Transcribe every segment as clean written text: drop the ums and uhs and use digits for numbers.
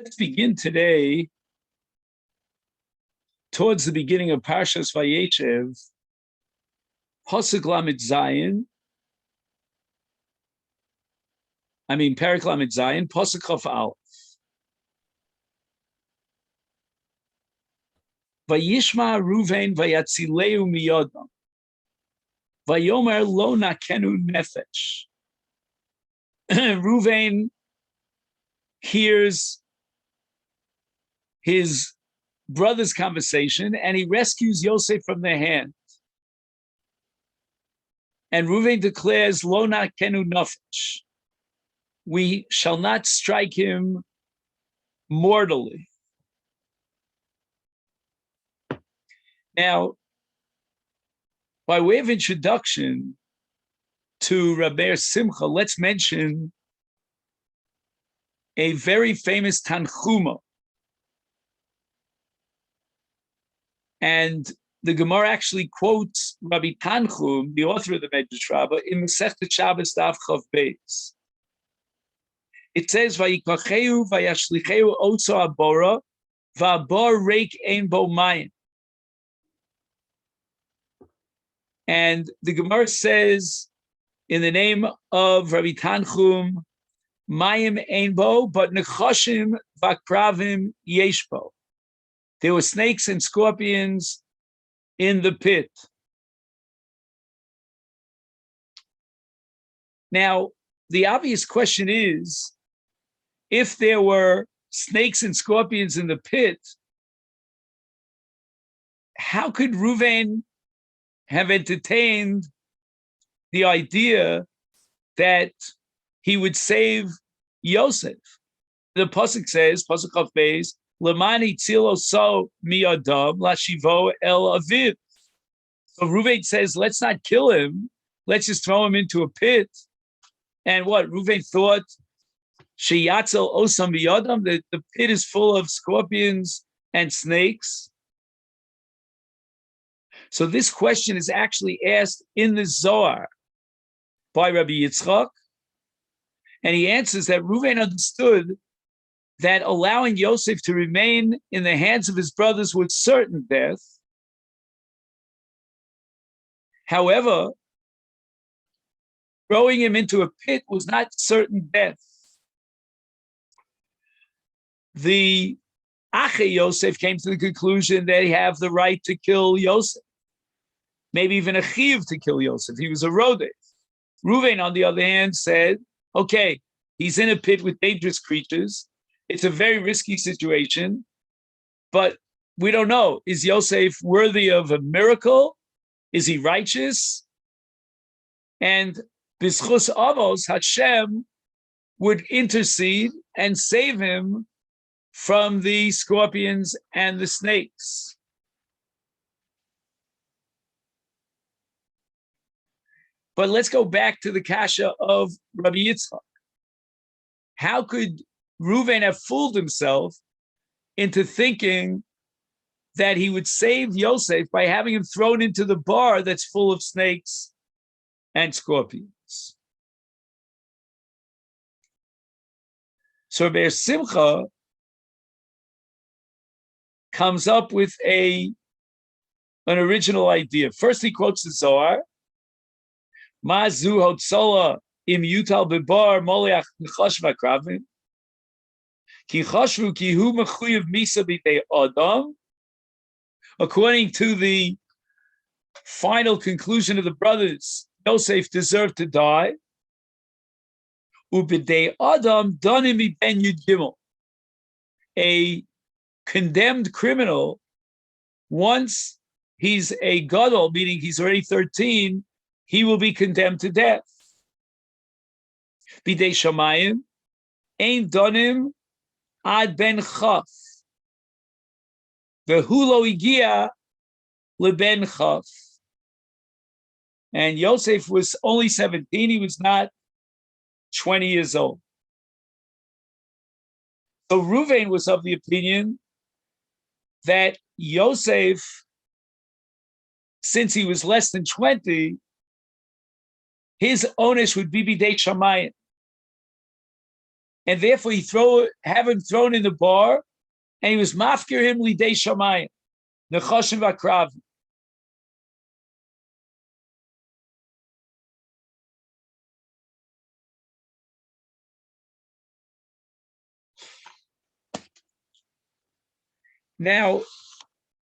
Let's begin today towards the beginning of Parshat Vayeishev, Pasuk Lamed Zayin. Perek Lamed Zayin, Pasuk Chaf Aleph. Vayishma Ruvain vayatzileu miyodam. Vayomer lo nakenu nefesh. Ruvain hears his brother's conversation and he rescues Yosef from their hand. And Ruvain declares, Lo nakenu nefesh. We shall not strike him mortally. Now, by way of introduction to Rabbi Simcha, let's mention a very famous Tanchuma. And the Gemara actually quotes Rabbi Tanchum, the author of the Medrash Rabbah, in Meshech Shabbos Daf Chav Beis. It says, "Vayikacheu vayashlicheu otso abora, va'abor reik ein bo mayim." And the Gemara says, in the name of Rabbi Tanchum, mayim ein bo, but nechashim v'akravim yesh bo. There were snakes and scorpions in the pit. Now, the obvious question is, if there were snakes and scorpions in the pit, how could Ruvain have entertained the idea that he would save Yosef? The Pasuk says, Pasuk Chaf Beis, Lemani tzilo so mi'adam lashivo el aviv. So Ruvain says, let's not kill him. Let's just throw him into a pit. And what? Ruvain thought, Sheyatzel osam mi'adam, that the pit is full of scorpions and snakes. So this question is actually asked in the Zohar by Rabbi Yitzchak. And he answers that Ruvain understood that allowing Yosef to remain in the hands of his brothers was certain death. However, throwing him into a pit was not certain death. The Ache Yosef came to the conclusion that he have the right to kill Yosef, maybe even a chiv to kill Yosef. He was a rodef. Ruvain, on the other hand, said, okay, he's in a pit with dangerous creatures. It's a very risky situation, but we don't know. Is Yosef worthy of a miracle? Is he righteous? And B'schus Avos, Hashem would intercede and save him from the scorpions and the snakes. But let's go back to the kasha of Rabbi Yitzchak. How could Ruvain have fooled himself into thinking that he would save Yosef by having him thrown into the bar that's full of snakes and scorpions? So Rabbi Simcha comes up with an original idea. First, he quotes the Zohar. Ma zu hotzola im yutal bebar moliach nechash v'akravim. Ki chashvu ki hu mechuyev misa b'dei adam. According to the final conclusion of the brothers, Yosef deserved to die. Ub'dei adam danim ben yud gimel. A condemned criminal, once he's a gadol, meaning he's already 13, he will be condemned to death. Bidei shamayim, ein donim ad ben chaf. Vehulo igia leben chaf. And Yosef was only 17, he was not 20 years old. So Ruvain was of the opinion that Yosef, since he was less than 20, his onus would be bidei shamayim. and therefore he have him thrown in the bar, and he was mafkir him lidei shamayim, nechashim v'akrav. Now,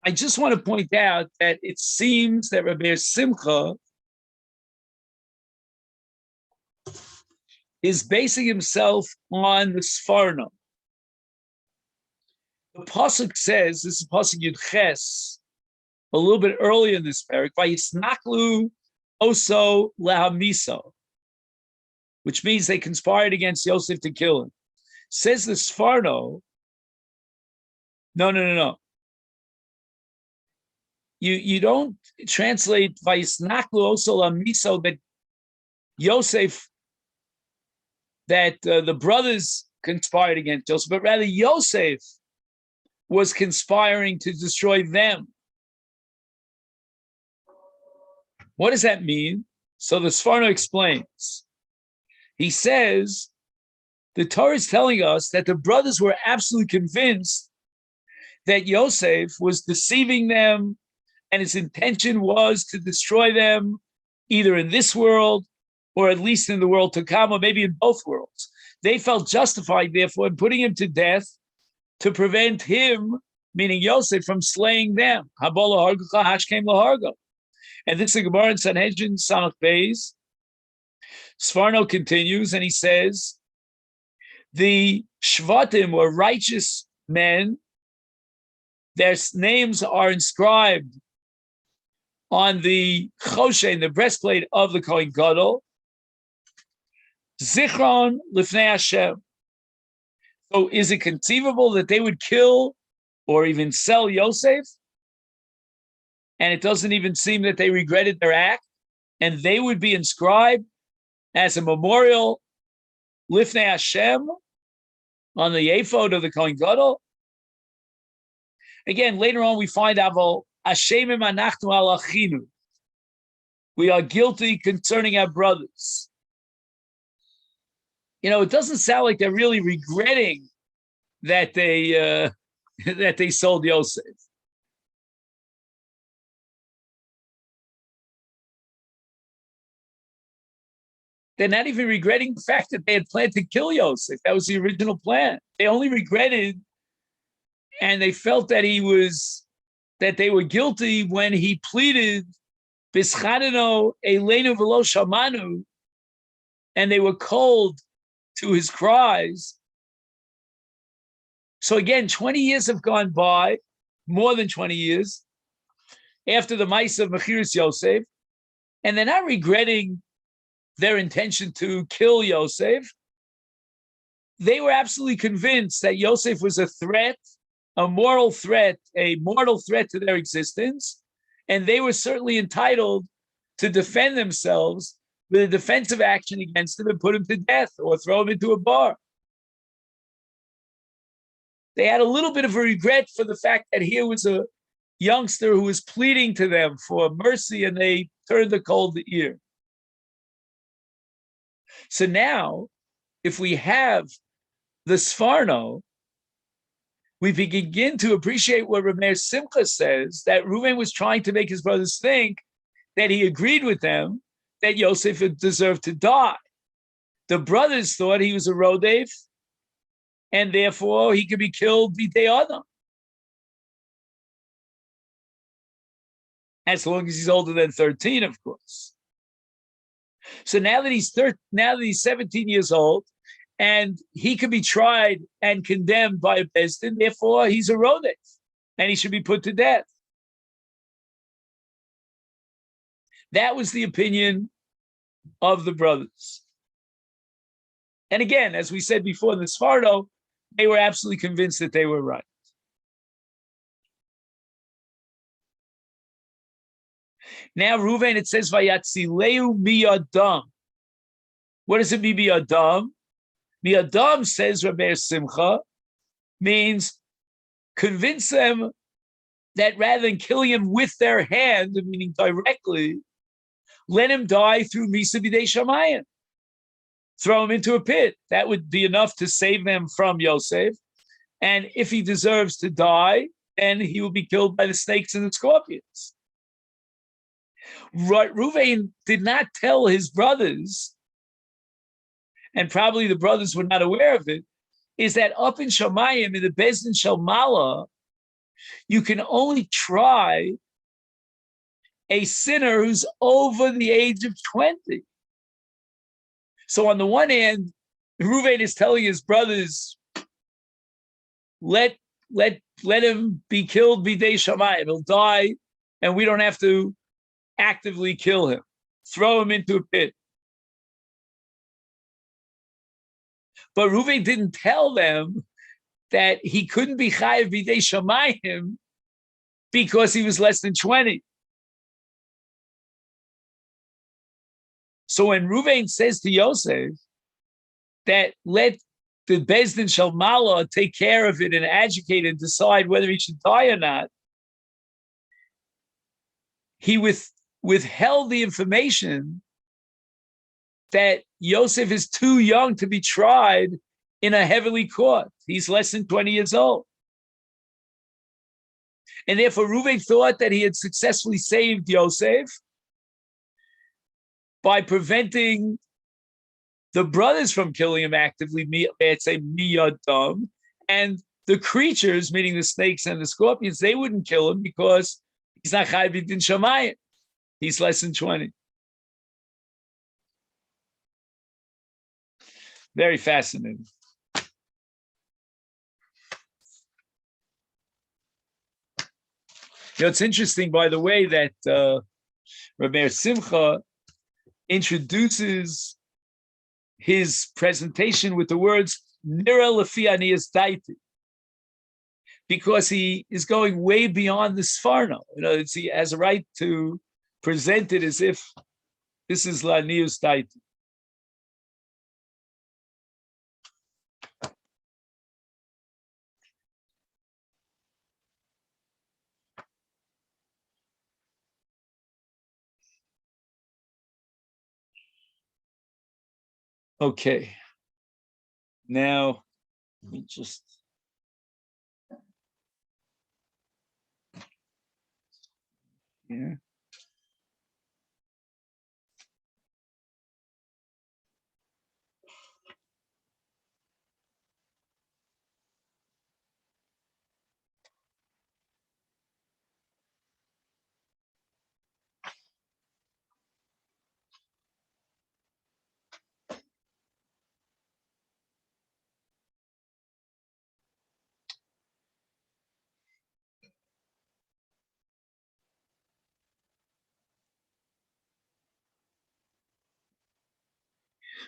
I just want to point out that it seems that Rabbi Simcha is basing himself on the Sfarno. The pasuk says, this is pasuk Yud Ches, a little bit earlier in this parak, Vayisnaklu oso lahamiso, which means they conspired against Yosef to kill him. Says the Sfarno, no. You don't translate Vayisnaklu oso lahamiso that Yosef, that the brothers conspired against Joseph, but rather Yosef was conspiring to destroy them. What does that mean? So the Sfarno explains. He says, the Torah is telling us that the brothers were absolutely convinced that Yosef was deceiving them, and his intention was to destroy them either in this world or at least in the world to come, or maybe in both worlds. They felt justified, therefore, in putting him to death to prevent him, meaning Yosef, from slaying them. And this is the Gemara in Sanhedrin Samach Beis. Sfarno continues, and he says, the Shvatim were righteous men. Their names are inscribed on the Choshen, the breastplate of the Kohen Gadol. Zichron lifnei Hashem. So is it conceivable that they would kill or even sell Yosef? And it doesn't even seem that they regretted their act, and they would be inscribed as a memorial lifnei Hashem on the ephod of the Kohen Gadol. Again, later on we find Aval Ashemim anachnu al achinu. We are guilty concerning our brothers. It doesn't sound like they're really regretting that they that they sold Yosef. They're not even regretting the fact that they had planned to kill Yosef. That was the original plan. They only regretted, and they felt that they were guilty when he pleaded, Bischadeno Elenu v'lo shamanu, and they were cold to his cries. So again, 20 years have gone by, more than 20 years, after the Ma'aseh of Mechiras Yosef, and they're not regretting their intention to kill Yosef. They were absolutely convinced that Yosef was a threat, a moral threat, a mortal threat to their existence, and they were certainly entitled to defend themselves with a defensive action against him and put him to death or throw him into a bar. They had a little bit of a regret for the fact that here was a youngster who was pleading to them for mercy, and they turned a cold ear. So now, if we have the Sfarno, we begin to appreciate what Rameir Simcha says, that Reuven was trying to make his brothers think that he agreed with them that Yosef deserved to die. The brothers thought he was a Rodef, and therefore he could be killed b'dei Adam, as long as he's older than 13, of course. So now that he's 17 years old, and he could be tried and condemned by a Bezdin, therefore he's a Rodef, and he should be put to death. That was the opinion of the brothers. And again, as we said before in the Sfardo, they were absolutely convinced that they were right. Now, Reuven, it says, Vayatzileu miyadam. What does it mean, miyadam? Miyadam, says Rabbi Simcha, means convince them that rather than killing him with their hand, meaning directly, let him die through Misa B'dei Shamayim. throw him into a pit. That would be enough to save them from Yosef. And if he deserves to die, then he will be killed by the snakes and the scorpions. Reuven did not tell his brothers, and probably the brothers were not aware of it, is that up in Shamayim, in the Bezdin Shalmala, you can only try a sinner who's over the age of 20. So on the one hand, Reuven is telling his brothers, let him be killed b'dei Shamayim. He'll die, and we don't have to actively kill him. Throw him into a pit. But Reuven didn't tell them that he couldn't be chayav b'dei Shamayim because he was less than 20. So when Reuven says to Yosef that let the Bezdin Shalmala take care of it and educate and decide whether he should die or not, he withheld the information that Yosef is too young to be tried in a heavenly court. He's less than 20 years old. And therefore, Reuven thought that he had successfully saved Yosef by preventing the brothers from killing him actively, I'd say miyadam, and the creatures, meaning the snakes and the scorpions, they wouldn't kill him because he's not chayav b'din shamayim. He's less than 20. Very fascinating. It's interesting, by the way, that Rabbi Simcha introduces his presentation with the words "Nira lefi aniyas daiti," because he is going way beyond the Sfarno. He has a right to present it as if this is la'aniyas daiti. Okay. Now, let me just. Yeah.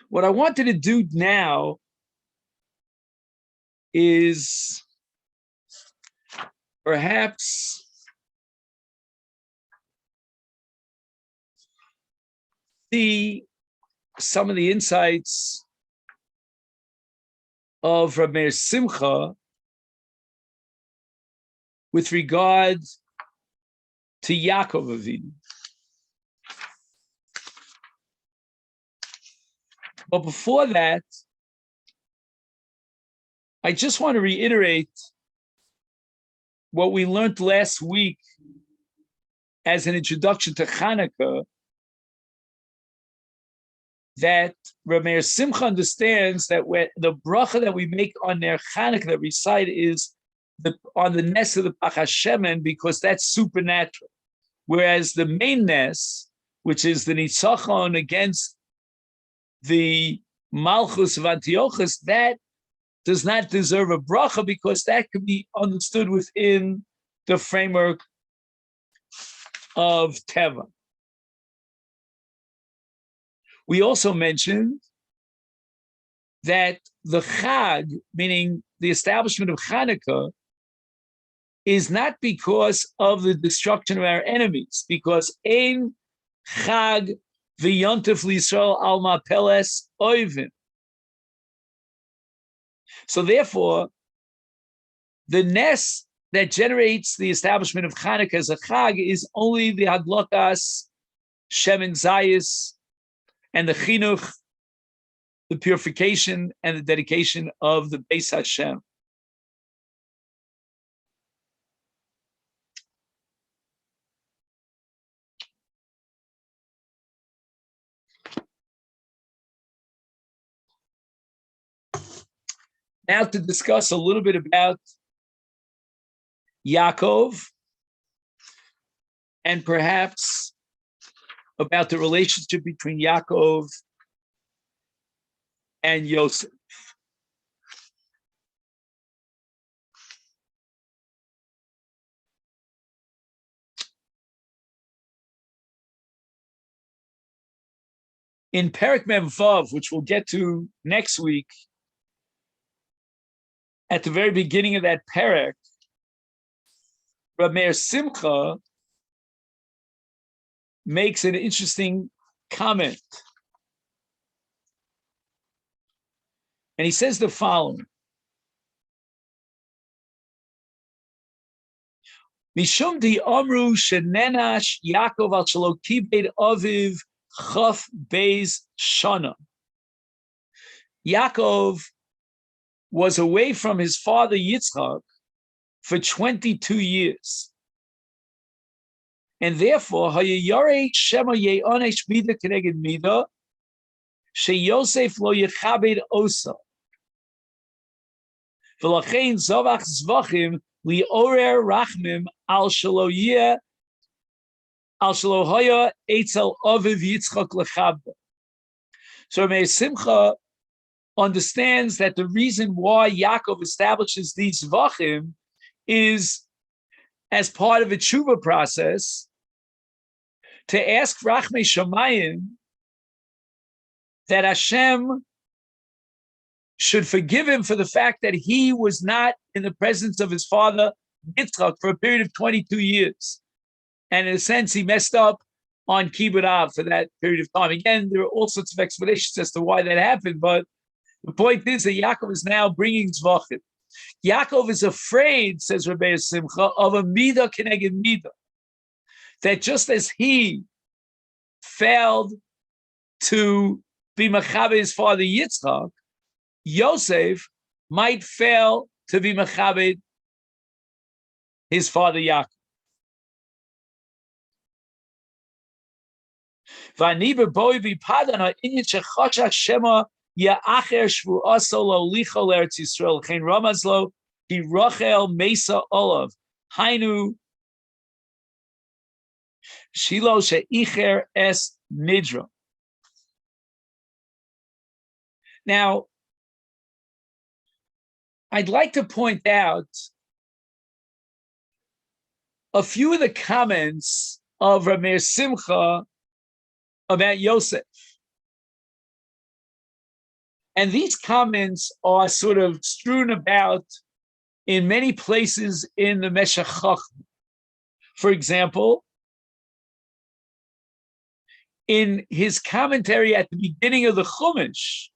What I wanted to do now is perhaps see some of the insights of Rabbi Simcha with regard to Yaakov Avinu. But before that, I just want to reiterate what we learned last week as an introduction to Hanukkah, that Rabbi Simcha understands that when the bracha that we make on Ner Hanukkah that we recite is on the ness of the Pach HaShemen, because that's supernatural. Whereas the main ness, which is the Nitzachon against the Malchus of Antiochus, that does not deserve a bracha because that could be understood within the framework of Teva. We also mentioned that the Chag, meaning the establishment of Hanukkah, is not because of the destruction of our enemies, because Ein Chag v'yontif l'Yisrael al mapeles oivim. So therefore, the Nes that generates the establishment of Hanukkah as a Chag is only the Hadlokas, Shemin Zayis, and the Chinuch the purification and the dedication of the Beis Hashem. Now to discuss a little bit about Yaakov and perhaps about the relationship between Yaakov and Yosef. In Perek Mem Vav, which we'll get to next week, at the very beginning of that Perek, Reb Meir Simcha makes an interesting comment. And he says the following. Mishum di amru shenenash Yaakov al shelo kibed aviv chaf beis shana. Yaakov was away from his father Yitzchak for 22 years. And therefore, Hayayare Shema Ye'onesh Mida Keneged Mida, She Yosef lo Yechabed Osa. V'lachein Zavach Zvachim li Orer Rachmim al Shelo Yeh al Shelo Haya Eitzel Aviv Yitzchak Lechabda. So Meir Simcha understands that the reason why Yaakov establishes these Zvachim is as part of a tshuva process to ask Rachmei Shamayim that Hashem should forgive him for the fact that he was not in the presence of his father Yitzchak for a period of 22 years. And in a sense, he messed up on Kibbutz Av for that period of time. Again, there are all sorts of explanations as to why that happened, but the point is that Yaakov is now bringing Zvachim. Yaakov is afraid, says Rabbi Simcha, of a Mida Keneged Mida. That just as he failed to be Mechabe his father Yitzchak, Yosef might fail to be Mechabe his father Yaakov. V'ani boi v'padana inyan shechacha shema ya'acher shvu'asa lo licha l'Eretz Yisrael chen ramazlo ki Rachel mesa olav hainu shilo she'icher es nidra. Now, I'd like to point out a few of the comments of Reb Meir Simcha about Yosef. And these comments are sort of strewn about in many places in the Meshech Chochma. For example, in his commentary at the beginning of the Chumash,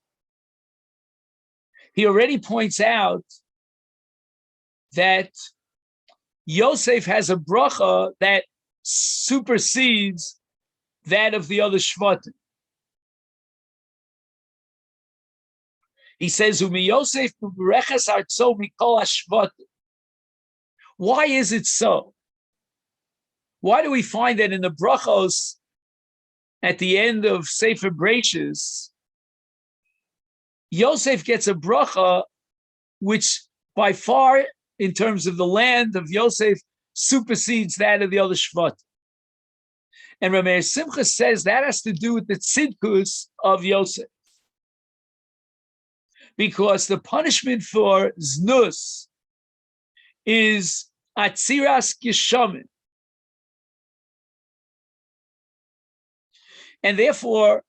he already points out that Yosef has a bracha that supersedes that of the other Shvatim. He says, "Umi Yosef b'berechas artzo mikol hashvatim." Why is it so? Why do we find that in the brachos at the end of Sefer Breishis, Yosef gets a bracha which by far, in terms of the land of Yosef, supersedes that of the other Shvatim? And Reb Meir Simcha says that has to do with the tzidkus of Yosef. Because the punishment for znus is atziras geshamin. And therefore,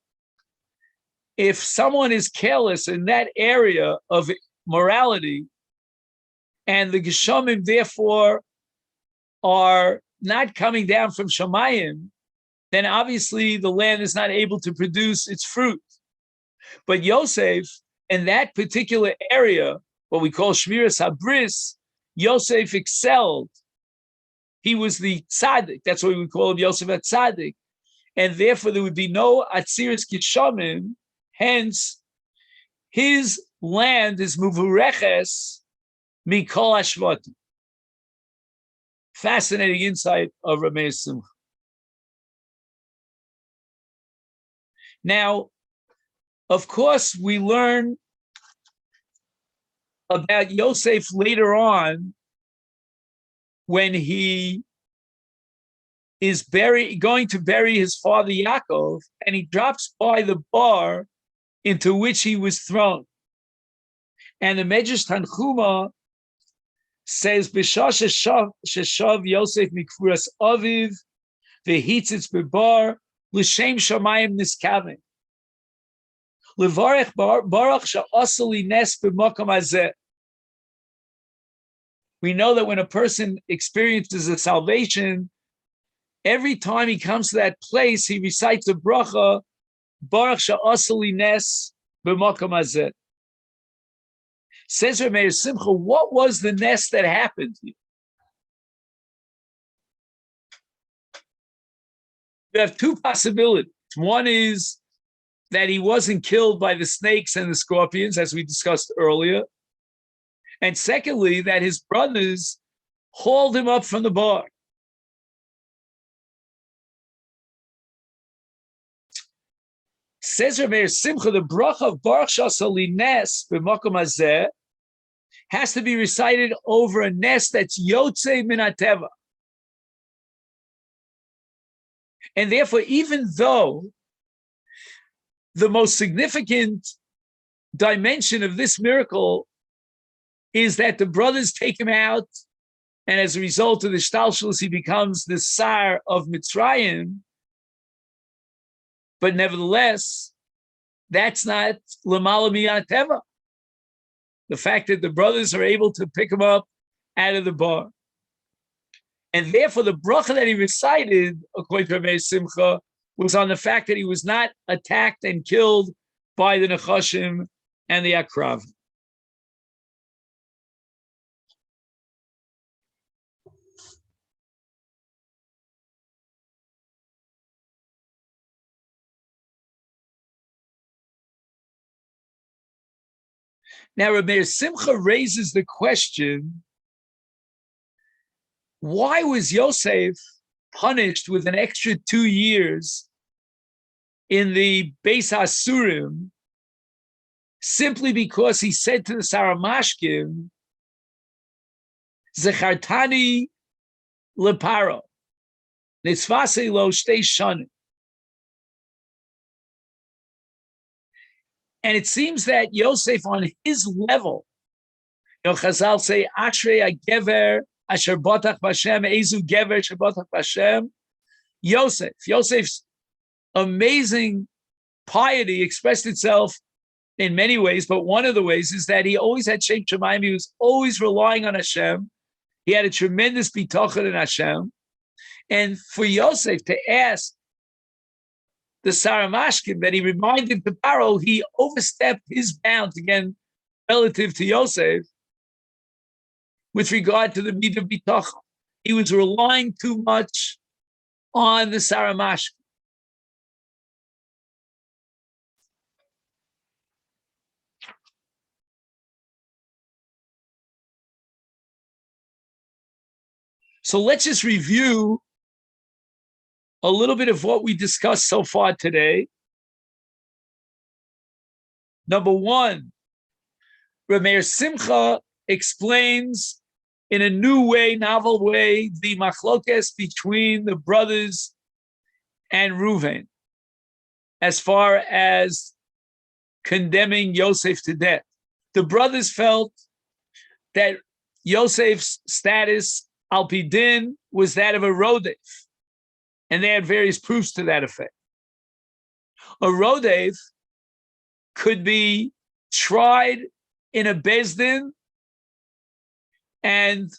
if someone is careless in that area of morality, and the geshamim therefore are not coming down from Shamayim, then obviously the land is not able to produce its fruit. But Yosef, in that particular area, what we call Shmiras Habris, Yosef excelled. He was the tzaddik. That's why we call him Yosef HaTzaddik. And therefore there would be no Atziris Geshamim. Hence, his land is muvureches mikol hashvatim. Fascinating insight of Rameir Simcha. Now, of course, we learn about Yosef later on when he is going to bury his father Yaakov, and he drops by the bar into which he was thrown. And the Medrash Tanchuma says, "B'shah sheshav Yosef mikfuras aviv v'hitzitz bebar l'shem shamayim niskaven levarech baruch sha'asali nes b'makom hazeh." We know that when a person experiences a salvation, every time he comes to that place, he recites a bracha, Baruch sha'asali nes b'makom hazeh. Says Rameir Simcha, what was the nes that happened here? You have two possibilities. One is that he wasn't killed by the snakes and the scorpions, as we discussed earlier. And secondly, that his brothers hauled him up from the bar. Says Rameir Simcha, the bracha of Baruch sha'asali nes b'makom hazeh has to be recited over a nes that's yotzei min hateva. And therefore, even though the most significant dimension of this miracle is that the brothers take him out, and as a result of the shtalshelus, he becomes the sar of Mitzrayim, but nevertheless, that's not l'mala mi'ateva. The fact that the brothers are able to pick him up out of the bar. And therefore, the bracha that he recited, according to Rameir Simcha, was on the fact that he was not attacked and killed by the Nechashim and the Akrav. Now, Rameir Simcha raises the question, why was Yosef punished with an extra 2 years in the Beis Hasurim simply because he said to the Saramashkim, Zechartani leparo, nitzvasei lo shtei shanim. And it seems that Yosef, on his level, Chazal say, Ashrei HaGever Asher Botach B'Hashem, Ezu Gever Asher Botach B'Hashem. Yosef's amazing piety expressed itself in many ways, but one of the ways is that he always had Shem Shemaim. He was always relying on Hashem. He had a tremendous bitachon in Hashem. And for Yosef to ask the Saramashkim that he reminded the Paro, he overstepped his bounds again relative to Yosef with regard to the midah bitachon. He was relying too much on the Saramashkim. So let's just review a little bit of what we discussed so far today. Number one, Rameir Simcha explains in a new way, novel way, the machlokes between the brothers and Reuven as far as condemning Yosef to death. The brothers felt that Yosef's status, al pi din, was that of a rodef, and they had various proofs to that effect. A rodef could be tried in a bezdin and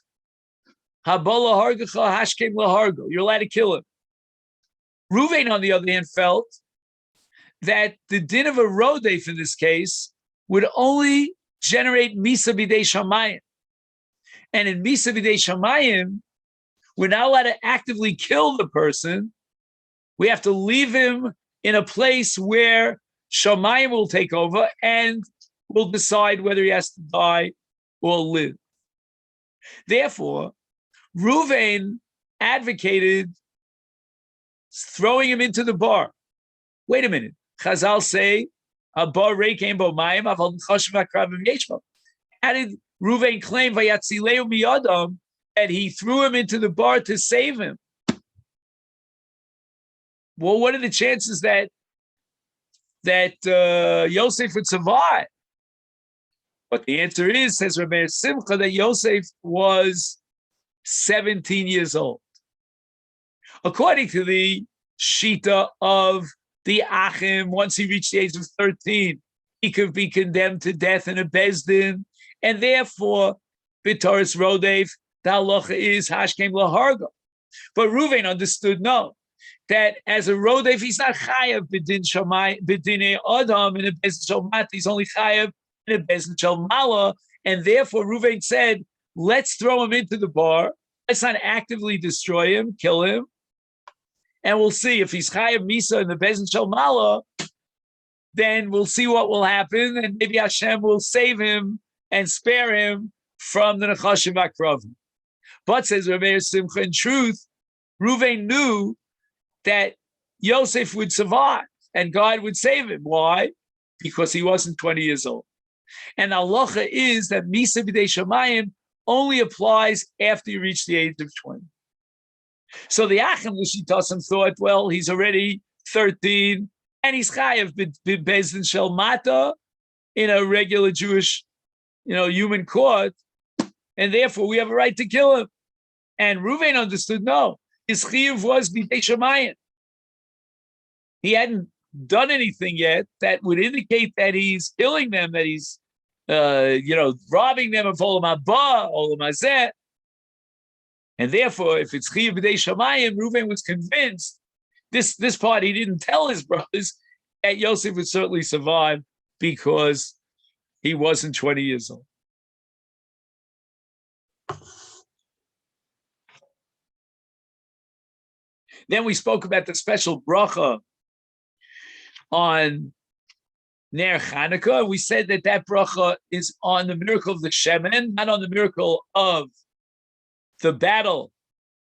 habala hargacha hashkem lahargo. You're allowed to kill him. Reuven, on the other hand, felt that the din of a rodef in this case would only generate misa b'dei shamayim. And in misa b'dei shamayim, we're not allowed to actively kill the person. We have to leave him in a place where shamayim will take over, and will decide whether he has to die or live. Therefore, Reuven advocated throwing him into the bar. Wait a minute. Chazal say, a bar reikein bo mayim, aval choshev hakravim yeshmo. How did Reuven claim vayatzileu miyadam that he threw him into the bar to save him? Well, what are the chances that Yosef would survive? But the answer is, says Rabbi Simcha, that Yosef was 17 years old. According to the Shita of the Achim, once he reached the age of 13, he could be condemned to death in a Bezdin, and therefore, B'toras Rodef, the halacha is Hashkem Laharga. But Reuven understood, no, that as a Rodef, he's not Chayav B'din Adam in a Bezdin Shalmat, he's only Chayav in a Bezdin Shalmala, and therefore Reuven said, let's throw him into the bar, let's not actively destroy him, kill him, and we'll see if he's Chayav Misa in the Bezdin Shalmala, then we'll see what will happen, and maybe Hashem will save him and spare him from the Nechashim Akravim. But, says Rabbi Simcha, in truth, Reuven knew that Yosef would survive and God would save him. Why? Because he wasn't 20 years old. And halacha is that Misa B'dei Shamayim only applies after you reach the age of 20. So the Achim L'Shitasim thought, well, he's already 13 and he's Chayav B'Bezdin Shel Mata in a regular Jewish, human court, and therefore we have a right to kill him. And Reuven understood, no, his chiyuv was b'dei shamayim. He hadn't done anything yet that would indicate that he's killing them, that he's, robbing them of olam haba, olam hazeh. And therefore, if it's chiyuv b'dei shamayim, Reuven was convinced. This part he didn't tell his brothers that Yosef would certainly survive because he wasn't 20 years old. Then we spoke about the special bracha on Ner Chanukah. We said that bracha is on the miracle of the Shemen, not on the miracle of the battle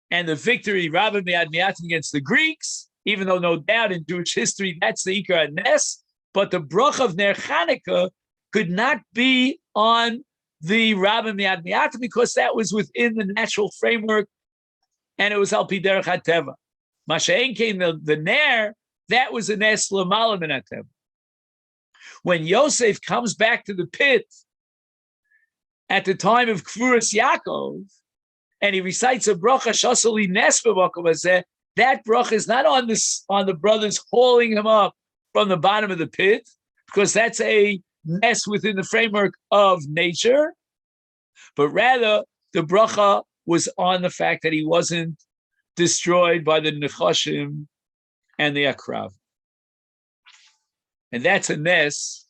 and the victory, Rabbi Mi'ad Mi'atim against the Greeks, even though no doubt in Jewish history that's the Ikar Nes, but the bracha of Ner Chanukah could not be on the Rabbi Mi'ad Mi'atim because that was within the natural framework and it was Al Pi Derech HaTeva. Masha'en came the Ner, that was a Nes L'mala Min HaTeva. When Yosef comes back to the pit at the time of Kfuras Yaakov, and he recites a bracha Shasali Nes B'Makom Hazeh, that bracha is not on the brothers hauling him up from the bottom of the pit, because that's a Nes within the framework of nature, but rather the bracha was on the fact that he wasn't destroyed by the Nechashim and the Akrav. And that's a Nes,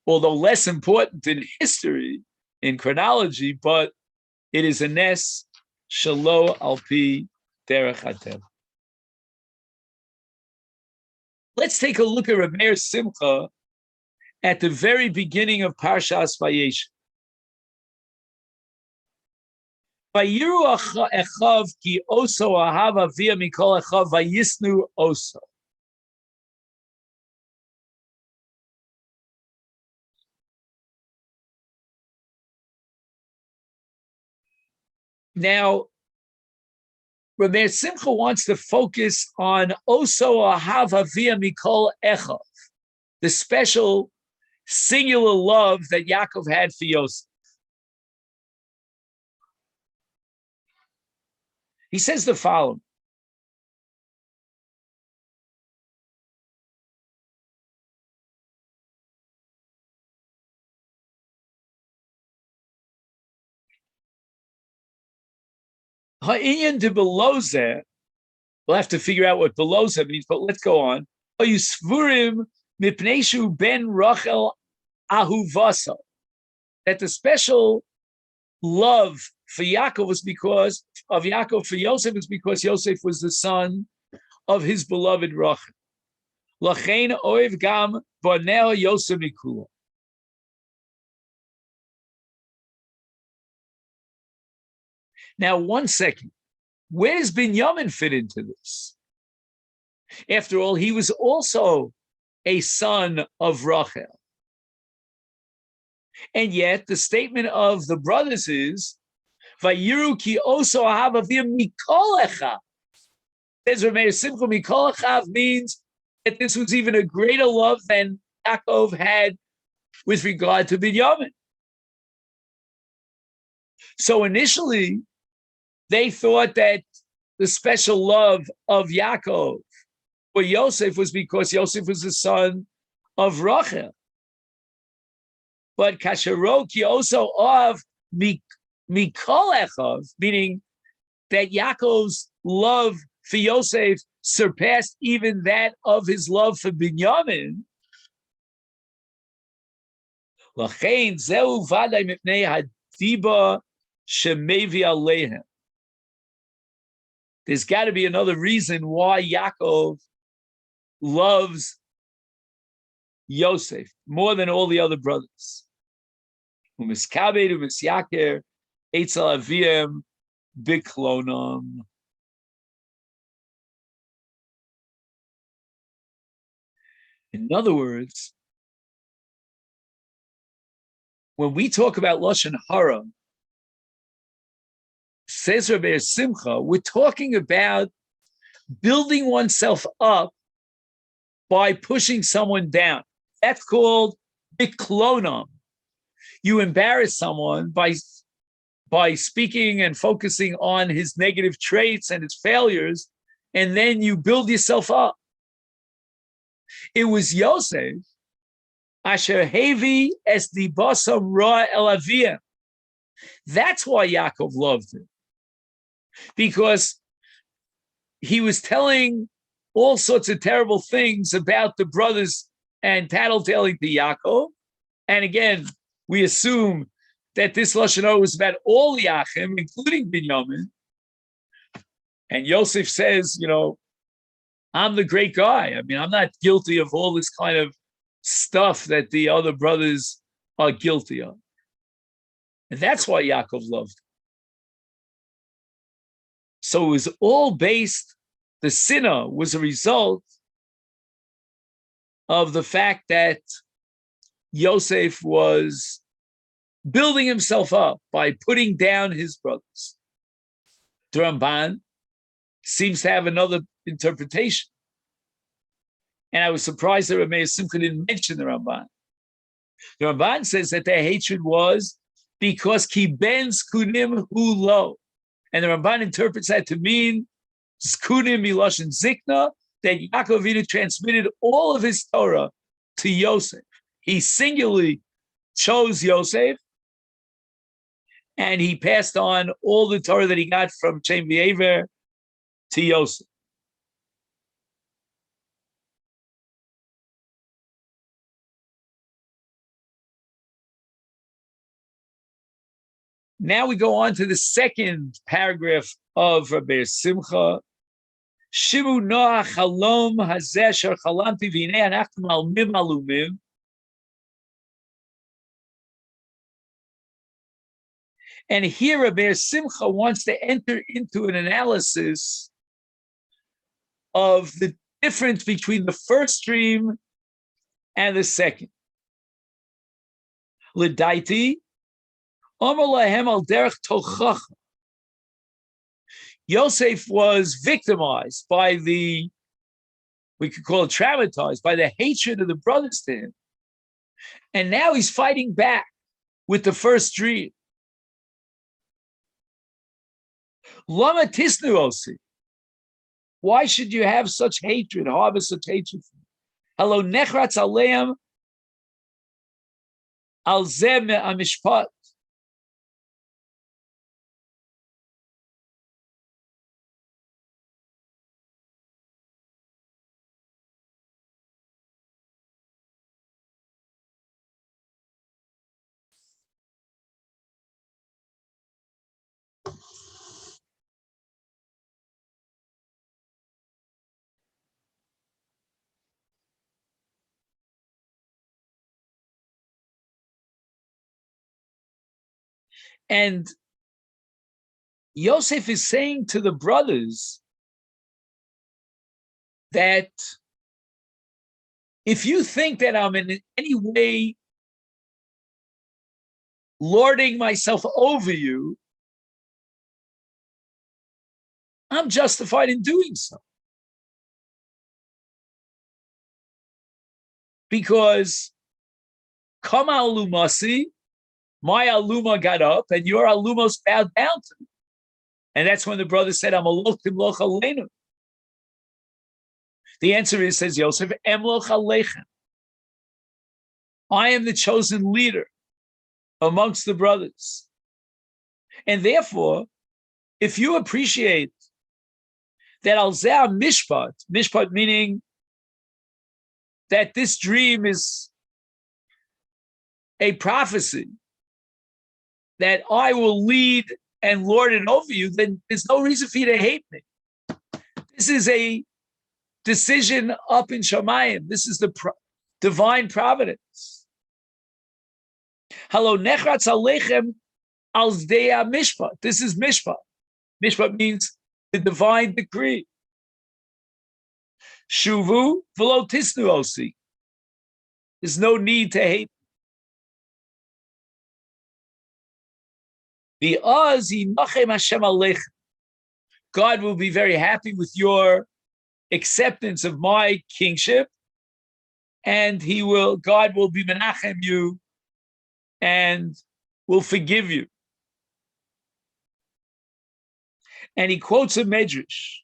although less important in history, in chronology, but it is a Nes Shalo Al Pi Derech HaTeva. Let's take a look at Reb Meir Simcha at the very beginning of Parshat Vayeishev. Vayiru echav ki oso ahava via mikol echav vayisnu oso. Now, Rabbi Simcha wants to focus on oso ahava via mikol echav, the special singular love that Yaakov had for Yosef. He says the following. Ha'inyan de beloze, we'll have to figure out what beloze means, but let's go on. Yusvurim mipneshu ben Rachel ahuvasa. That the special love for Yaakov was because of Yaakov for Yosef is because Yosef was the son of his beloved Rachel. Lachein oiv gam banel Yosef mikula. Now, 1 second. Where does Binyamin fit into this? After all, he was also a son of Rachel. And yet, the statement of the brothers is, Vayiru ki oso ahav avim mikol echav. Says Rameir Simcha, mikol echav means that this was even a greater love than Yaakov had with regard to Binyamin. So initially, they thought that the special love of Yaakov for Yosef was because Yosef was the son of Rachel. But Kasheroki also of Mikol Echav, meaning that Yaakov's love for Yosef surpassed even that of his love for Binyamin. L'chein zeu vaday mipnei hadiba shemevi aleihem. There's got to be another reason why Yaakov loves Yosef more than all the other brothers. Umiskabed umisyaker etzel aviem biklonam. In other words, when we talk about Lashon Hara, says Rabbi Simcha, we're talking about building oneself up by pushing someone down. That's called biklonam. You embarrass someone by speaking and focusing on his negative traits and his failures, and then you build yourself up. It was Yosef, asher hevi es dibasam ra el aviyah. That's why Yaakov loved him, because he was telling all sorts of terrible things about the brothers and tattletaling to Yaakov. And again, we assume that this Lashon Hara was about all the Achim, including Binyamin. And Yosef says, I'm the great guy. I mean, I'm not guilty of all this kind of stuff that the other brothers are guilty of. And that's why Yaakov loved him. So it was all based, the sinner was a result of the fact that Yosef was building himself up by putting down his brothers. The Ramban seems to have another interpretation. And I was surprised that Rameir Simcha didn't mention the Ramban. The Ramban says that their hatred was because ki ben skunim hu lo. And the Ramban interprets that to mean skunim miloshin zikna, that Yaakov Avinu transmitted all of his Torah to Yosef. He singularly chose Yosef, and he passed on all the Torah that he got from Chaim Vayeishev to Yosef. Now we go on to the second paragraph of Rabbi Simcha. Shimu noach halom hazeh asher chalamti v'hinei anachnu malmim alumim. And here Rabbi Simcha wants to enter into an analysis of the difference between the first dream and the second. L'daiti, Amar lahem al derech tochacha. Yosef was victimized by we could call it traumatized, by the hatred of the brothers to him. And now he's fighting back with the first dream. Lama tisnu osi. Why should you have such hatred, harbor such hatred? Hello, nechratz aleim al zeh me'amishpat. And Yosef is saying to the brothers that if you think that I'm in any way lording myself over you, I'm justified in doing so. Because Kama Alumasi, my Aluma got up and your Alumos bowed down to me. And that's when the brother said, I'm Aloch Timloch Aleinu. The answer is, says Yosef, Emloch Alechem. I am the chosen leader amongst the brothers. And therefore, if you appreciate that Al-Zeh Mishpat meaning that this dream is a prophecy, that I will lead and lord it over you, then there's no reason for you to hate me. This is a decision up in Shamayim. This is the divine providence. Halo nechratz alechem al zdea mishpat. This is mishpat. Mishpat means the divine decree. Shuvu v'lo tisnu osi. There's no need to hate. God will be very happy with your acceptance of my kingship, and God will be menachem you and will forgive you. And he quotes a medrash.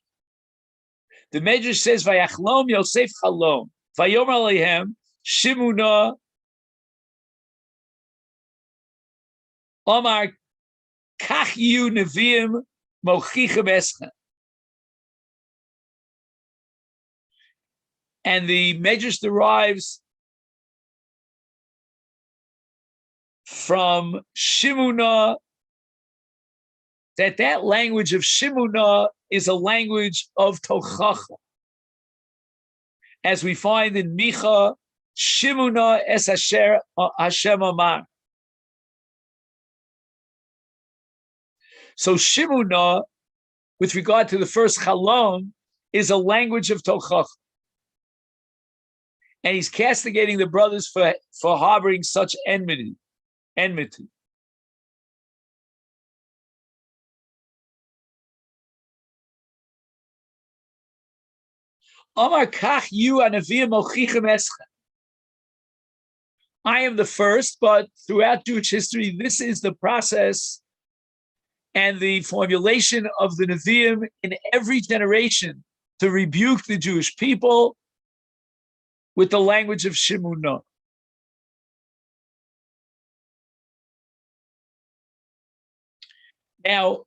The medrash says, "Vayachlom Yosef chalom, vayomer alehem Shimuna Omar kach yu neviim mochichem eschem." And the medrash derives from Shimuna, that language of Shimuna is a language of Tochacha. As we find in Micha, Shimuna es asher Hashem amar. So Shimuna, with regard to the first Chalom, is a language of Tochacha. And he's castigating the brothers for harboring such enmity. Amar kach yu anavim mochichem eschem. I am the first, but throughout Jewish history, this is the process and the formulation of the Nevi'im in every generation to rebuke the Jewish people with the language of Shimunah. Now,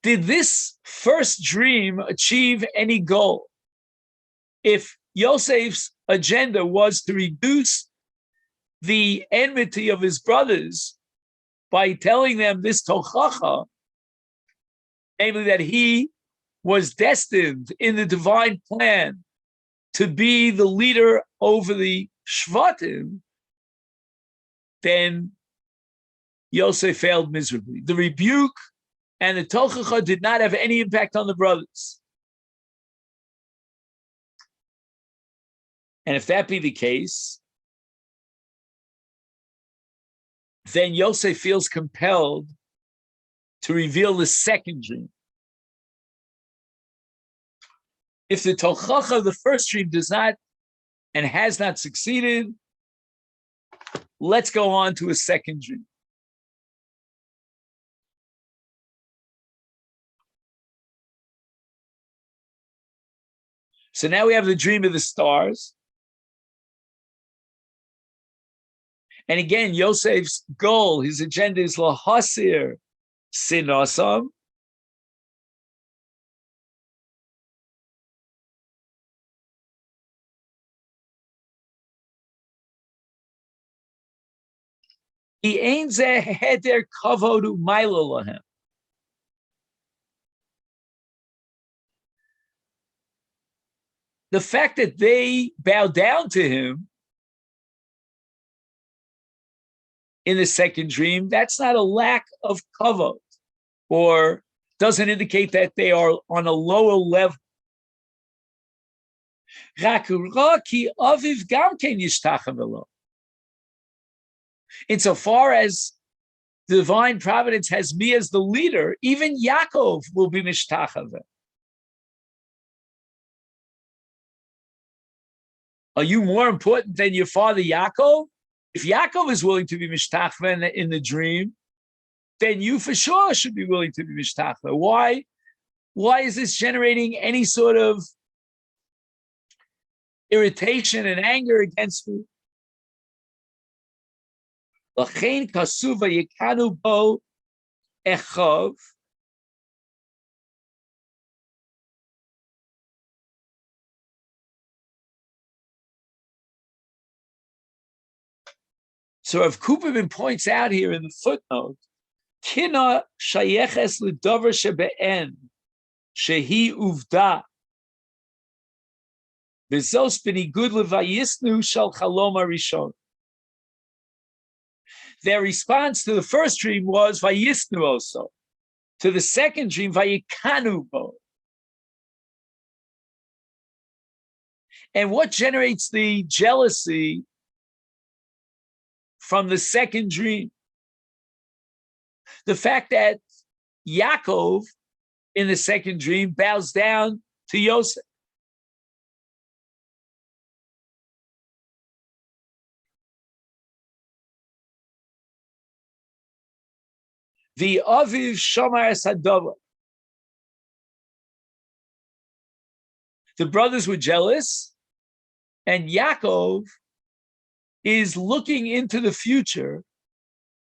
did this first dream achieve any goal? If Yosef's agenda was to reduce the enmity of his brothers by telling them this tochacha, namely that he was destined in the divine plan to be the leader over the Shvatim, then Yosef failed miserably. The rebuke and the tochacha did not have any impact on the brothers. And if that be the case, then Yosef feels compelled to reveal the second dream. If the tochacha of the first dream does not and has not succeeded, let's go on to a second dream. So now we have the dream of the stars. And again, Yosef's goal, his agenda is lahasir sinasam. He aims at heder kavod u'mayla lahem. The fact that they bow down to him in the second dream, that's not a lack of kavod. or doesn't indicate that they are on a lower level. Insofar as divine providence has me as the leader, even Yaakov will be mishtachave. Are you more important than your father Yaakov? If Yaakov is willing to be mishtachve in the dream, then you for sure should be willing to be mishtachve. Why? Why is this generating any sort of irritation and anger against me? L'chein kasuva yikanu bo echav. So Rav Kupperman points out here in the footnote, Kina shayeches l'davar shebe'en shehi uvda v'zos b'nigud levayisnu shal chalom harishon. Their response to the first dream was vayisnu also. To the second dream, vayikanu bo. And what generates the jealousy from the second dream? The fact that Yaakov in the second dream bows down to Yosef. The Aviv Shomar Sadova. The brothers were jealous, and Yaakov is looking into the future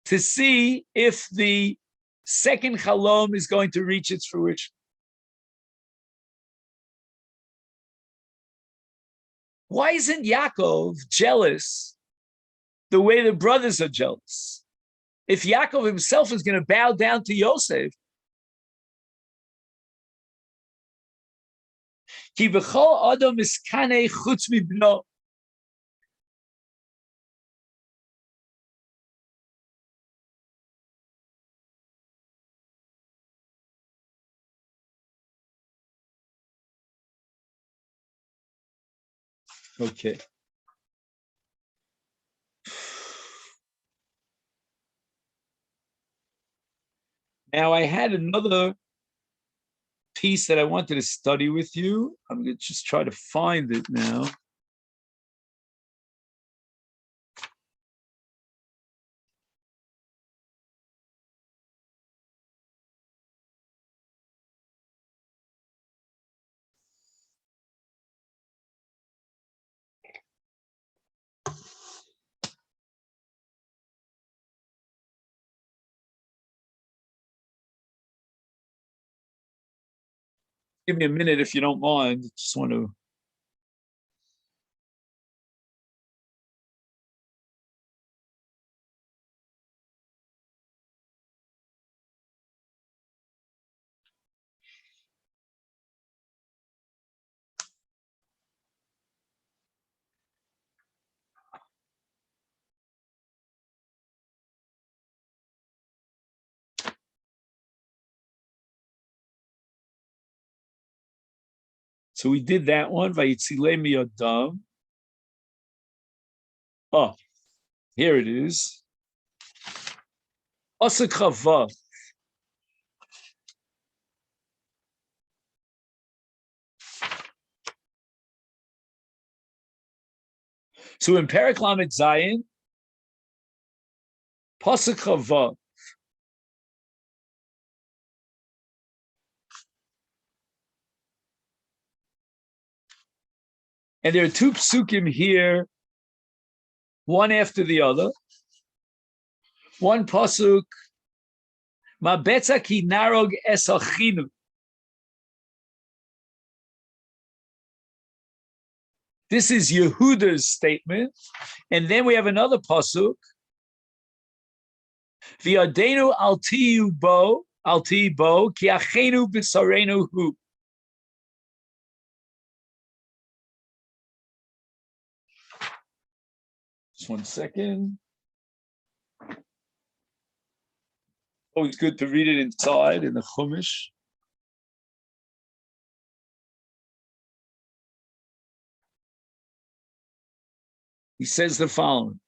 to see if the second Chalom is going to reach its fruition. Why isn't Yaakov jealous the way the brothers are jealous? If Yaakov himself is going to bow down to Yosef, ki b'chol adam miskanei chutz mibno. Okay. Now I had another piece that I wanted to study with you. I'm going to just try to find it now. Give me a minute if you don't mind. I just want to. So we did that one. Vayitzilei miyadam. Oh, here it is. Asik chava. So in Perek Lamed Zayin, Pasuk chava. And there are two psukim here, one after the other. One pasuk, Ma betza ki narog esachinu. This is Yehuda's statement. And then we have another pasuk, V'yadenu al tiyu bo, ki achenu b'sarenu hu. Just 1 second. Always good to read it inside in the Chumash. He says the following.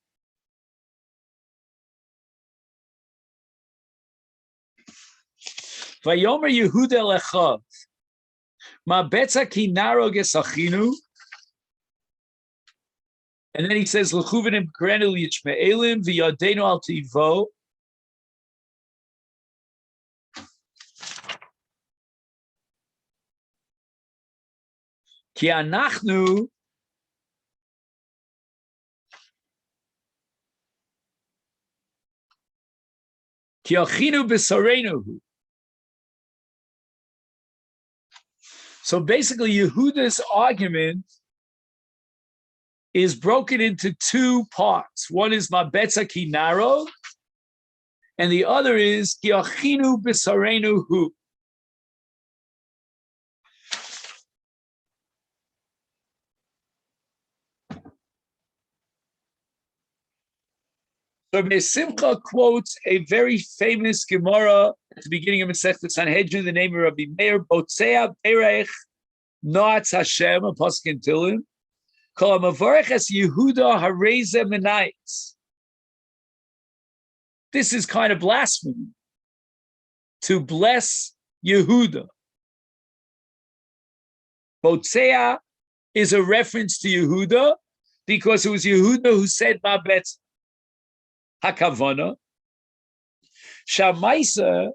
Vayomer Yehuda lechav, ma betza ki naro gesachinu. And then he says, L'chuvenim krenu lichme'elim v'yadenu al tivo. Ki anachnu ki achinu b'sareinu. So basically, Yehuda's argument is broken into two parts. One is Mabetza Kinaro, and the other is Kiachinu B'Sarenu Hu. So Simcha quotes a very famous Gemara at the beginning of Meshech Sanhedrin, the name of Rabbi Meir, Botzea Berech Noatz Hashem, a pasuk in Tilim. Kol ha'mavarech es Yehuda hareze menayis. This is kind of blasphemy to bless Yehuda. Botzea is a reference to Yehuda because it was Yehuda who said Mabetz Hakavana. Shamaisa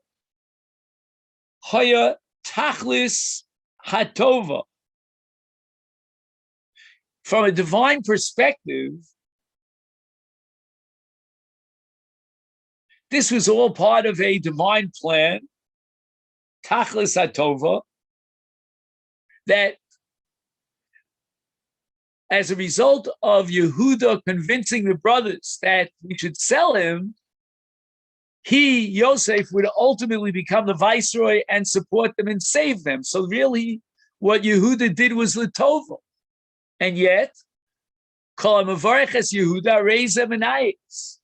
Haya Tachlis Hatova. From a divine perspective, this was all part of a divine plan, Tachlis Hatova, that as a result of Yehuda convincing the brothers that we should sell him, he, Yosef, would ultimately become the viceroy and support them and save them. So really, what Yehuda did was Latova. And yet, Kol HaMavarech Es Yehuda raised them in ayis.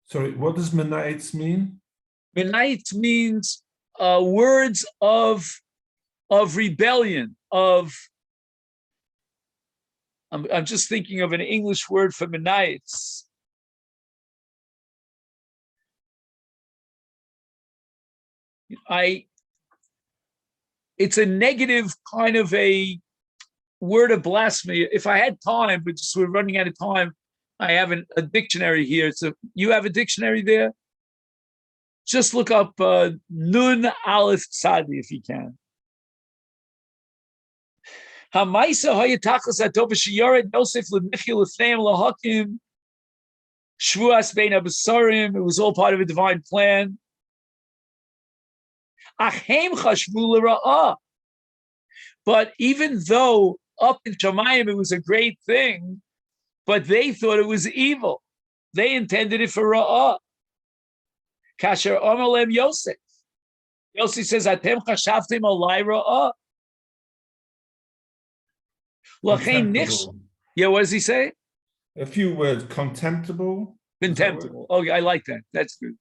Sorry, what does Menaites mean? Menait means words of rebellion, I'm just thinking of an English word for Menaites. It's a negative kind of a word of blasphemy. If I had time, but just we're running out of time, I have a dictionary here. So you have a dictionary there? Just look up Nun Aleph Tzadi if you can. Hamaisa hayatachas atov sheyared Yosef l'michil l'fneim lahakim shvuas bein abasarim. It was all part of a divine plan. Achem chashvu l'ra'ah. But even though up in Shamayim it was a great thing, but they thought it was evil. They intended it for ra'ah. Kasher Omer Lem Yosef. Yosef says, Atem chashavtim alai ra'ah. Yeah, what does he say? A few words. Contemptible. Contemptible. Oh, I like that. That's good.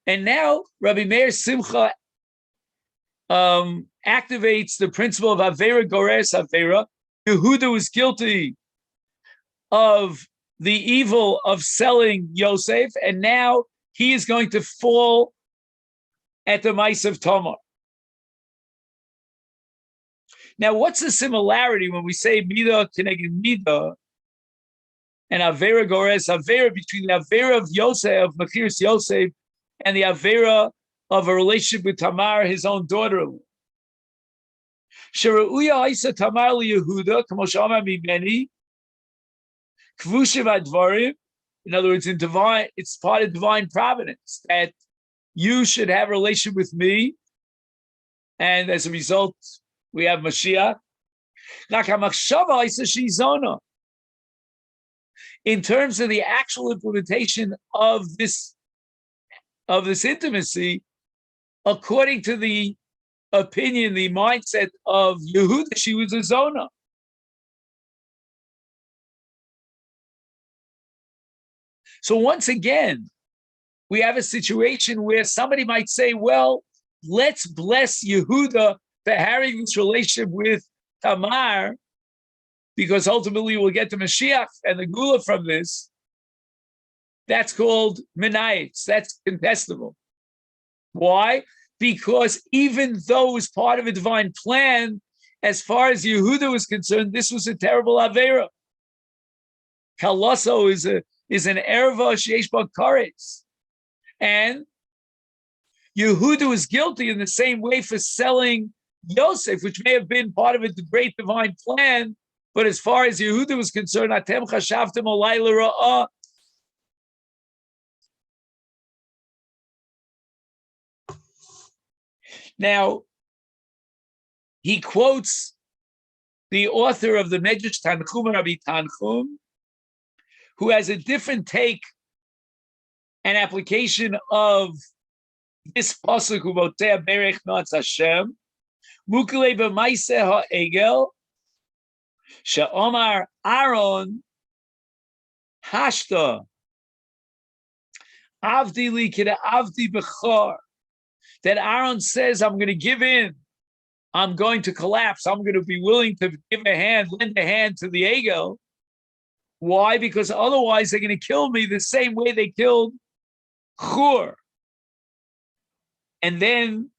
And now Rabbi Meir Simcha activates the principle of Avera Gores Avera. Yehuda was guilty of the evil of selling Yosef, and now he is going to fall at the mice of Tamar. Now, what's the similarity when we say Mida Keneged Mida and Avera Gores Avera between the Avera of Yosef, of Machiris Yosef, and the Avera of a relationship with Tamar, his own daughter-in-law? Sherauya Isa Tamar Yehuda, Kamoshama Mimeni, Kvushiv Advarim. In other words, in divine, it's part of divine providence that you should have a relationship with me, and as a result, we have Mashiach. In terms of the actual implementation of this intimacy, according to the opinion, the mindset of Yehuda, she was a zona. So once again, we have a situation where somebody might say, well, let's bless Yehuda for having this relationship with Tamar, because ultimately we'll get the Mashiach and the Gula from this. That's called Menayitz. That's contestable. Why? Because even though it was part of a divine plan, as far as Yehuda was concerned, this was a terrible Avera. Kaloso is an erva sheyesh ba karetz. And Yehuda was guilty in the same way for selling Yosef, which may have been part of a great divine plan, but as far as Yehuda was concerned, Atem chashavtem olay l'ra'ah. Now, he quotes the author of the Medrash Tanchum, Rabbi Tanchum, who has a different take and application of this pasuk, Uvotea Berech Noatz Hashem, Mukle b'maiseh ha'egel, she'omar Aaron hashta, avdi li k'de avdi b'chor, that Aaron says, I'm going to give in, I'm going to collapse, I'm going to be willing to give a hand, lend a hand to the egel. Why? Because otherwise they're going to kill me the same way they killed Chur. And then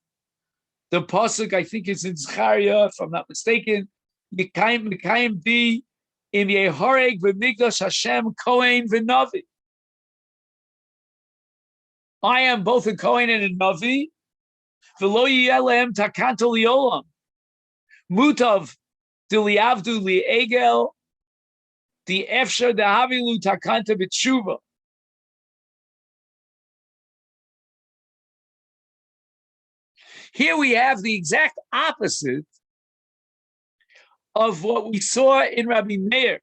the pasuk, I think it's in Zechariah, if I'm not mistaken, Mikayim di im yehoreg v'migdash Hashem Kohen v'navi. I am both a Kohen and a Navi. V'lo yiyelem takanto liolam. Mutav diliavdu liegel di efshar dahavilu takanta b'tshuva. Here we have the exact opposite of what we saw in Rabbi Meir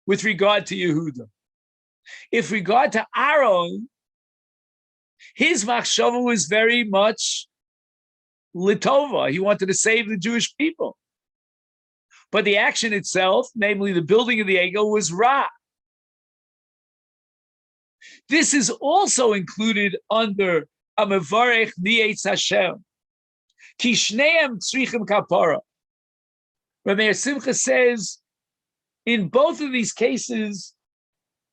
with regard to Yehuda. With regard to Aaron, his machshava was very much litova. He wanted to save the Jewish people. But the action itself, namely the building of the egel, was ra. This is also included under Amavarech Ni'etz Hashem. Ki shneim tzrichim kapara. Rabbi Simcha says, in both of these cases,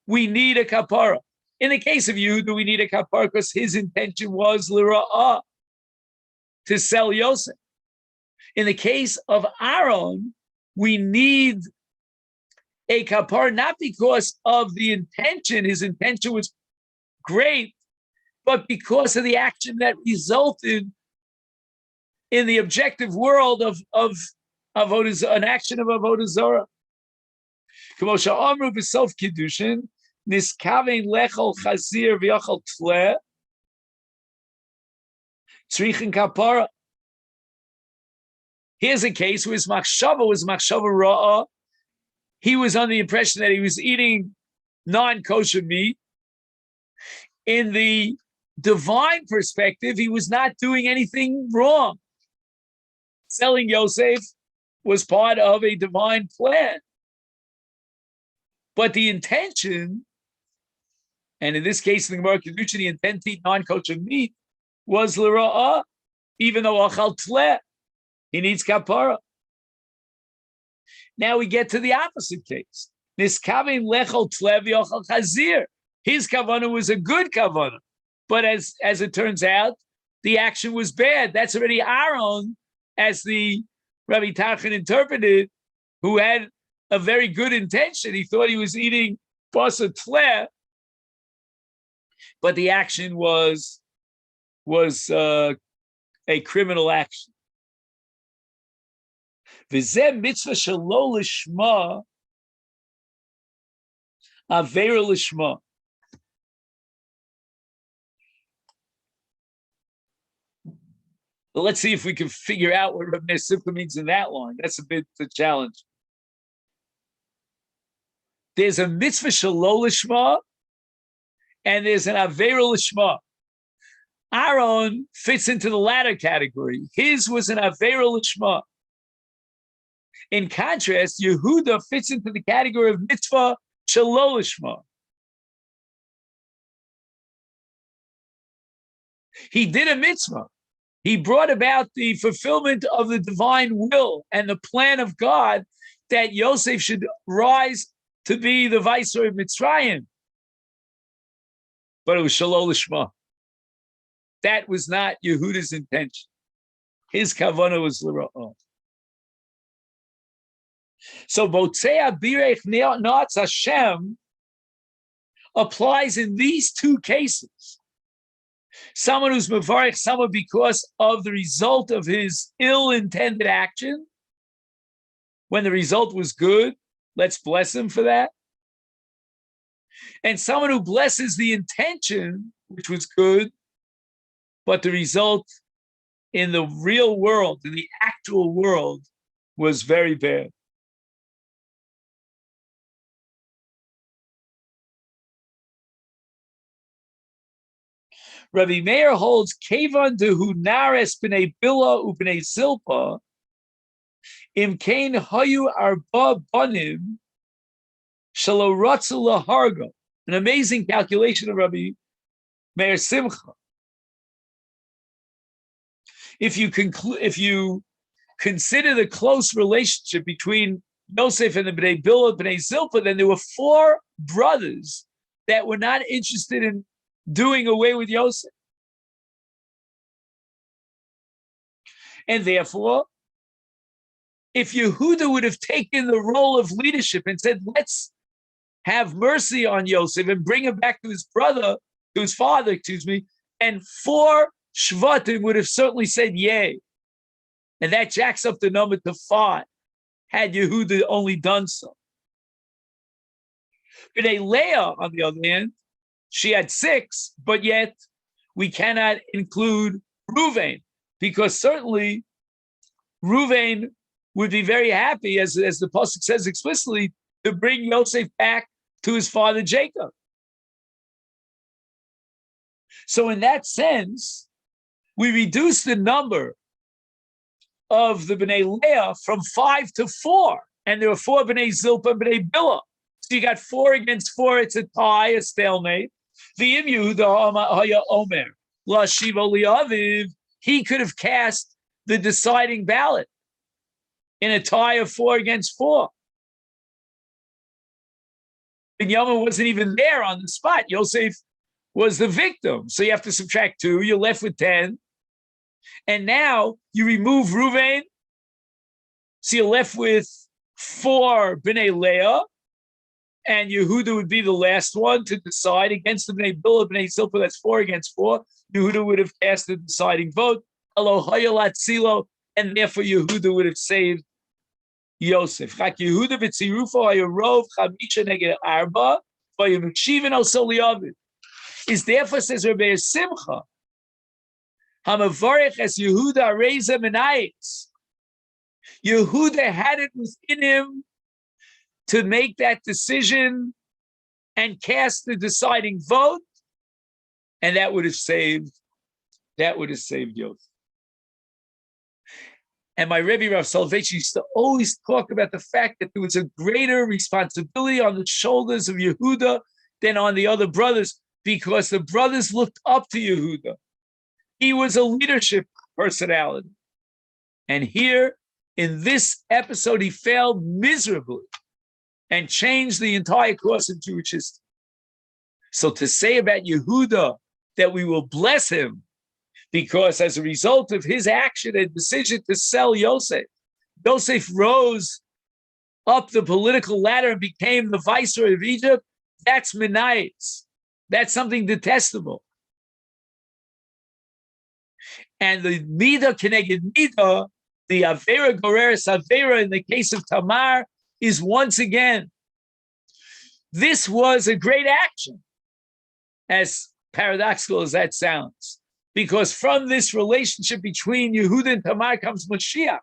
we need a kapara. In the case of Yehuda, we need a kapara because his intention was l'ra'ah, to sell Yosef. In the case of Aaron, we need a kapara, not because of the intention, his intention was great, but because of the action that resulted in the objective world of an action of Avodah Zarah. K'mo she'amru b'sof kiddushin, niskaven lechol chazir v'yachol tleh, tzrichin kapara. Here's a case where his machshava was machshava ra'ah. He was under the impression that he was eating non-kosher meat. In the divine perspective, he was not doing anything wrong. Selling Yosef was part of a divine plan. But the intention, and in this case, in the Gemara Kedushin, the intent to eat non-kosher meat was l'ra'ah, even though achal tleh, he needs kapara. Now we get to the opposite case. Niskavein lechol tleh v'yochal chazir. His kavanah was a good kavanah. But as it turns out, the action was bad. That's already Aaron, as the Rabbi Tarchin interpreted, who had a very good intention. He thought he was eating basa tleh, but the action was a criminal action. V'zeh mitzvah shelo lishma, avera lishma. But let's see if we can figure out what Rabbi Simcha means in that line. That's a bit the challenge. There's a mitzvah shelo lishma, and there's an avera lishma. Aaron fits into the latter category. His was an avera lishma. In contrast, Yehuda fits into the category of mitzvah shelo lishma. He did a mitzvah. He brought about the fulfillment of the divine will and the plan of God that Yosef should rise to be the viceroy of Mitzrayim. But it was shalol lishma. That was not Yehuda's intention. His kavanah was l'ra'ah. So Botzei Birech Na'atz Hashem applies in these two cases. Someone who's mevarech someone because of the result of his ill-intended action. When the result was good, let's bless him for that. And someone who blesses the intention, which was good, but the result in the real world, in the actual world, was very bad. Rabbi Meir holds Kevan dehu nares b'nei Bila u'b'nei Zilpa imkein hayu arba banim shelo ratzu lahargo. An amazing calculation of Rabbi Meir Simcha. If you consider the close relationship between Yosef and the Bnei Bila, Bnei Zilpa, then there were 4 brothers that were not interested in doing away with Yosef. And therefore, if Yehuda would have taken the role of leadership and said, let's have mercy on Yosef and bring him back to his brother, to his father, and 4 Shvatim would have certainly said yay. And that jacks up the number to 5, had Yehuda only done so. B'nai Leah, on the other hand, she had 6, but yet we cannot include Ruvain, because certainly Ruvain would be very happy, as the pasuk says explicitly, to bring Yosef back to his father Jacob. So in that sense, we reduce the number of the B'nai Leah from 5 to 4, and there were 4 B'nai Zilpa and B'nai Bila. So you got 4 against 4, it's a tie, a stalemate. The Im Yehuda Haya Omer La Shiva Liaviv, he could have cast the deciding ballot in a tie of 4 against 4. Binyamin wasn't even there on the spot. Yosef was the victim. So you have to subtract 2. You're left with 10. And now you remove Ruvain. So you're left with 4 B'nai Leah. And Yehuda would be the last one to decide against the B'nai Bila, B'nai Zilpa. That's 4 against 4. Yehuda would have cast the deciding vote. And therefore Yehuda would have saved Yosef. Yehuda v'tzirufa hayarov chamisha neged arba v'yamukshivin al soliyavid. Is therefore, says Rabbi Simcha, hamavarech as Yehuda reza menayis. Yehuda had it within him to make that decision and cast the deciding vote, and that would have saved Yosef. And my Rebbe Rav Soloveitchik used to always talk about the fact that there was a greater responsibility on the shoulders of Yehuda than on the other brothers, because the brothers looked up to Yehuda. He was a leadership personality. And here, in this episode, he failed miserably and changed the entire course of Jewish history. So to say about Yehuda that we will bless him because as a result of his action and decision to sell Yosef, Yosef rose up the political ladder and became the viceroy of Egypt, that's menayis. That's something detestable. And the Mida Keneged Mida, the Avera Goreres Avera in the case of Tamar, is once again, this was a great action, as paradoxical as that sounds, because from this relationship between Yehuda and Tamar comes Mashiach.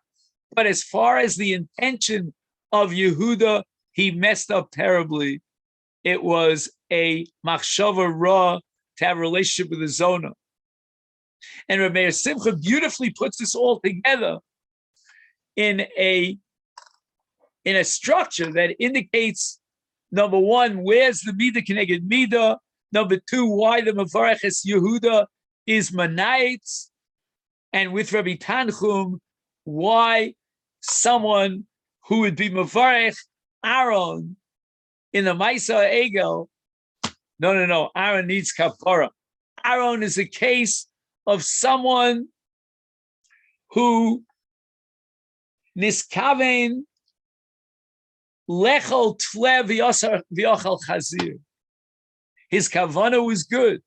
But as far as the intention of Yehuda, he messed up terribly. It was a machshava ra to have a relationship with a zona. And Rabbi Simcha beautifully puts this all together in a structure that indicates, number 1, where's the Mida Keneged Mida? Number 2, why the Mavarech is Yehuda? is Manaitz, and with Rabbi Tanchum, why someone who would be Mavarech Aaron in the Maisa Egel. No. Aaron needs kapara. Aaron is a case of someone who niskaven lechol tle v'yochal chazir. His kavana was good,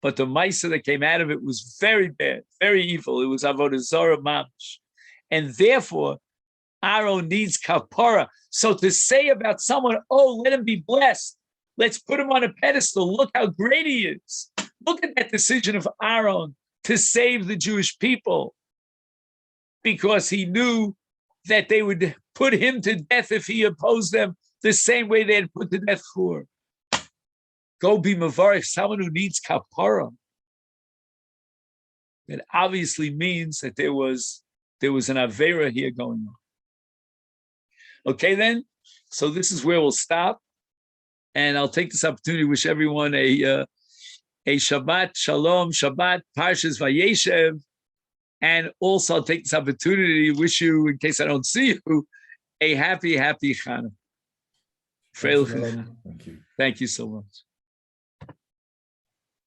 but the Maisa that came out of it was very bad, very evil. It was avodah zarah mamish, and therefore Aaron needs kapara. So to say about someone, oh, let him be blessed, let's put him on a pedestal, look how great he is. Look at that decision of Aaron to save the Jewish people, because he knew that they would put him to death if he opposed them the same way they had put to death Chur. Go be Mavarich, someone who needs kapara. That obviously means that there was an Avera here going on. Okay, then. So this is where we'll stop, and I'll take this opportunity to wish everyone a Shabbat Shalom, Shabbat Parshas Vayeishev, and also I'll take this opportunity to wish you, in case I don't see you, a happy Chanukah. Thank you. Thank you so much.